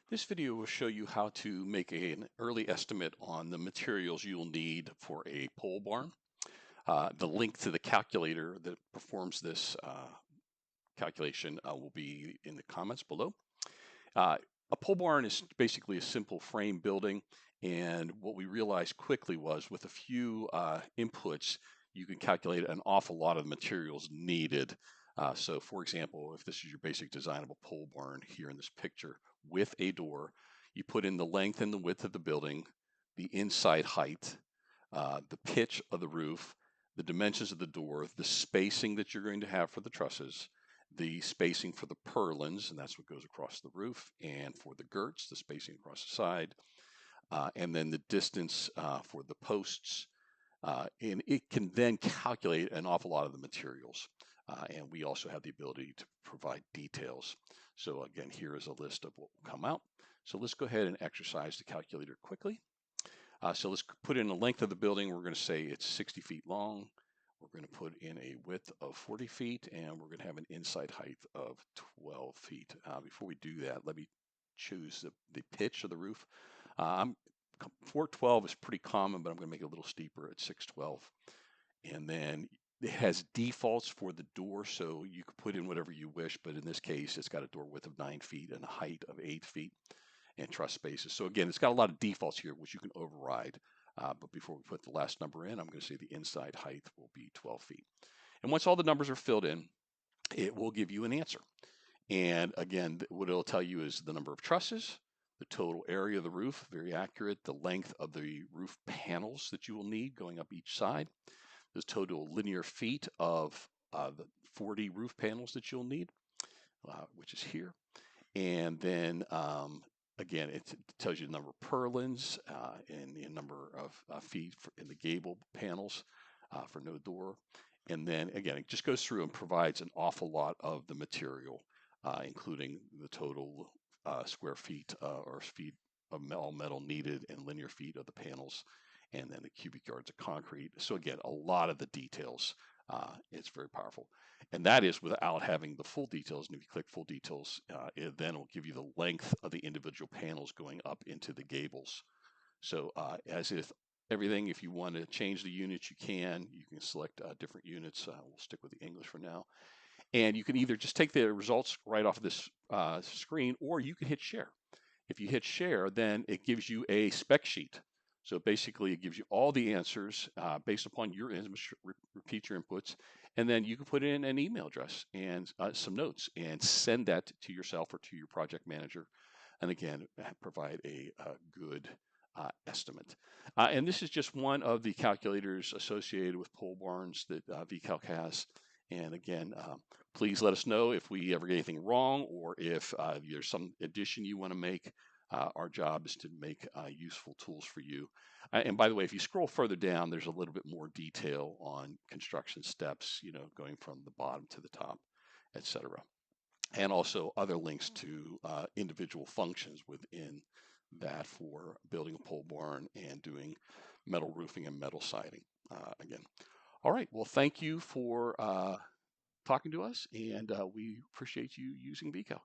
This video will show you how to make an early estimate on the materials you'll need for a pole barn. The link to the calculator that performs this calculation will be in the comments below. A pole barn is basically a simple frame building, and what we realized quickly was with a few inputs, you can calculate an awful lot of the materials needed. So for example, if this is your basic design of a pole barn here in this picture with a door, you put in the length and the width of the building, the inside height, the pitch of the roof, the dimensions of the door, the spacing that you're going to have for the trusses, the spacing for the purlins, and that's what goes across the roof, and for the girts, the spacing across the side, and then the distance for the posts. And it can then calculate an awful lot of the materials. And we also have the ability to provide details. So again, here is a list of what will come out. So let's go ahead and exercise the calculator quickly. So let's put in the length of the building. We're going to say it's 60 feet long. We're going to put in a width of 40 feet, and we're going to have an inside height of 12 feet. Before we do that, let me choose the pitch of the roof. 412 is pretty common, but I'm going to make it a little steeper at 612. And then it has defaults for the door, so you can put in whatever you wish, but in this case, it's got a door width of 9 feet and a height of 8 feet and truss spaces. So again, it's got a lot of defaults here, which you can override. But before we put the last number in, I'm going to say the inside height will be 12 feet. And once all the numbers are filled in, it will give you an answer. And again, what it'll tell you is the number of trusses, the total area of the roof, very accurate, the length of the roof panels that you will need going up each side, the total linear feet of the 40 roof panels that you'll need, which is here. And then again, it tells you the number of purlins and the number of feet in the gable panels for no door. And then again, it just goes through and provides an awful lot of the material, including the total square feet or feet of all metal needed and linear feet of the panels, and then the cubic yards of concrete. So again, a lot of the details. It's very powerful. And that is without having the full details. And if you click full details, it then will give you the length of the individual panels going up into the gables. So as if everything, if you want to change the units, you can. You can select different units. We'll stick with the English for now. And you can either just take the results right off of this screen, or you can hit share. If you hit share, then it gives you a spec sheet. So basically, it gives you all the answers based upon your repeat your inputs, and then you can put in an email address and some notes and send that to yourself or to your project manager. And again, provide a good estimate. And this is just one of the calculators associated with pole barns that VCalc has. And again, please let us know if we ever get anything wrong or if there's some addition you want to make. Our job is to make useful tools for you. And by the way, if you scroll further down, there's a little bit more detail on construction steps, going from the bottom to the top, etc. And also other links to individual functions within that for building a pole barn and doing metal roofing and metal siding. Again, all right. Well, thank you for talking to us, and we appreciate you using VCalc.